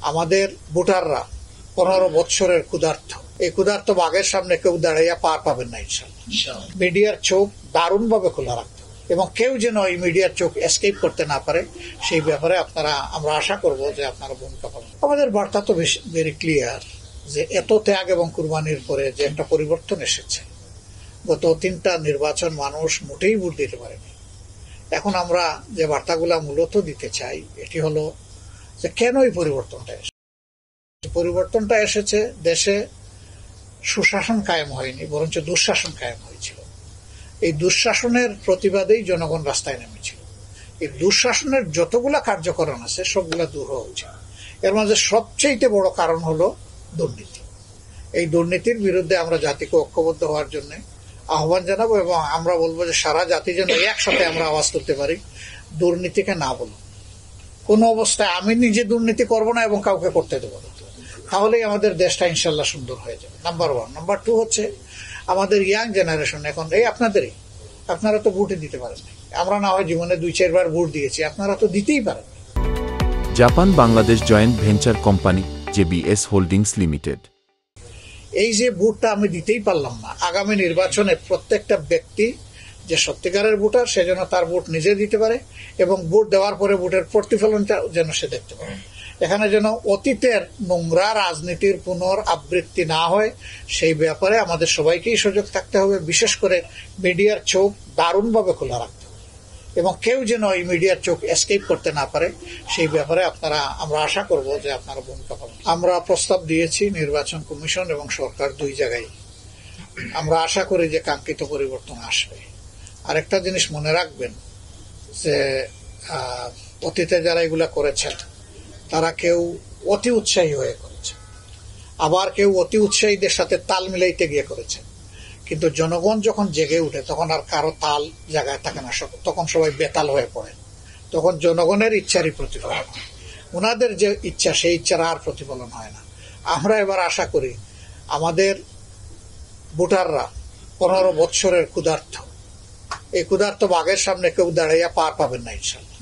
আমাদের ভোটাররা 15 বছরের ক্ষুধার্ত, এই ক্ষুধার্ত বাঘের সামনে কেউ দাঁড়াইয়া পার পাবেন না ইনশাআল্লাহ। মিডিয়ার চোখ দারুণভাবে খোলা রাখতে হবে এবং কেউ যেন এই মিডিয়ার চোখ এসকেপ করতে না পারে সেই ব্যাপারে আমরা আশা করব যে আপনারা ভূমিকা পালন। আমাদের বার্তা তো ভেরি ক্লিয়ার যে এত ত্যাগ এবং কুরবানির পরে যে একটা পরিবর্তন এসেছে। গত 3টা নির্বাচন মানুষ মোটেই ভোট দিতে পারেনি। এখন আমরা যে বার্তাগুলা মূলত দিতে চাই এটি হলো যে কেন এই পরিবর্তনটা এসেছে। পরিবর্তনটা এসেছে দেশে সুশাসন কায়েম হয়নি, বরঞ্চ দুঃশাসন কায়েম হয়েছিল। এই দুঃশাসনের প্রতিবাদেই জনগণ রাস্তায় নেমেছিল। এই দুঃশাসনের যতগুলা কার্যকরণ আছে সবগুলা দূর হওয়া উচিত। এর মাঝে সবচেয়ে বড় কারণ হলো দুর্নীতি। এই দুর্নীতির বিরুদ্ধে আমরা জাতিকে ঐক্যবদ্ধ হওয়ার জন্য আহ্বান জানাবো এবং আমরা বলবো যে সারা জাতি যেন একসাথে আমরা আওয়াজ তুলতে পারি, দুর্নীতিকে না বলবো। কোন অবস্থায় আমি নিজে দুর্নীতি করব না এবং কাউকে করতে দেবো না, তাহলেই আমাদের দেশটা ইনশাল্লাহ সুন্দর হয়ে যাবে। নাম্বার 1। নাম্বার 2 হচ্ছে আমাদের ইয়াং জেনারেশন এখন আপনারা তো ভোটই দিতে পারেন না। আমরা না হয় জীবনে 2-4 বার ভোট দিয়েছি, আপনারা তো দিতেই পারেন। Japan Bangladesh joint venture company JBS holdings limited. এই যে ভোটটা আমি দিতেই পারলাম না, আগামী নির্বাচনে প্রত্যেকটা ব্যক্তি যে সত্যিকারের ভোটার সে যেন তার ভোট নিজে দিতে পারে এবং ভোট দেওয়ার পরে ভোটের প্রতিফলনটা যেন সে দেখতে পারে। এখানে যেন অতীতের নোংরা রাজনীতির পুনরাবৃত্তি না হয় সেই ব্যাপারে আমাদের সবাইকেই সজাগ থাকতে হবে। বিশেষ করে মিডিয়ার চোখ দারুণভাবে খোলা রাখতে হবে এবং কেউ যেন এই মিডিয়ার চোখ এসকেপ করতে না পারে সেই ব্যাপারে আমরা আশা করব যে আপনারা ভূমিকা পালন। আমরা প্রস্তাব দিয়েছি নির্বাচন কমিশন এবং সরকার 2 জায়গায়। আমরা আশা করি যে কাঙ্ক্ষিত পরিবর্তন আসবে। আরেকটা জিনিস মনে রাখবেন যে অতীতে যারা এগুলা করেছেন তারা কেউ অতি উৎসাহী হয়ে করেছে, আবার কেউ অতি উৎসাহীদের সাথে তাল মিলাইতে গিয়ে করেছে। কিন্তু জনগণ যখন জেগে উঠে তখন আর কারো তাল জায়গায় থাকে না, তখন সবাই বেতাল হয়ে পড়ে। তখন জনগণের ইচ্ছারই প্রতিফলন হয়, ওনাদের যে ইচ্ছা সেই ইচ্ছার আর প্রতিফলন হয় না। আমরা এবার আশা করি আমাদের ভোটাররা 15 বছরের ক্ষুধার্ত, এই ক্ষুধার্ত বাঘের সামনে কেউ দাঁড়াইয়া পার পাবেন না ইনশাআল্লাহ।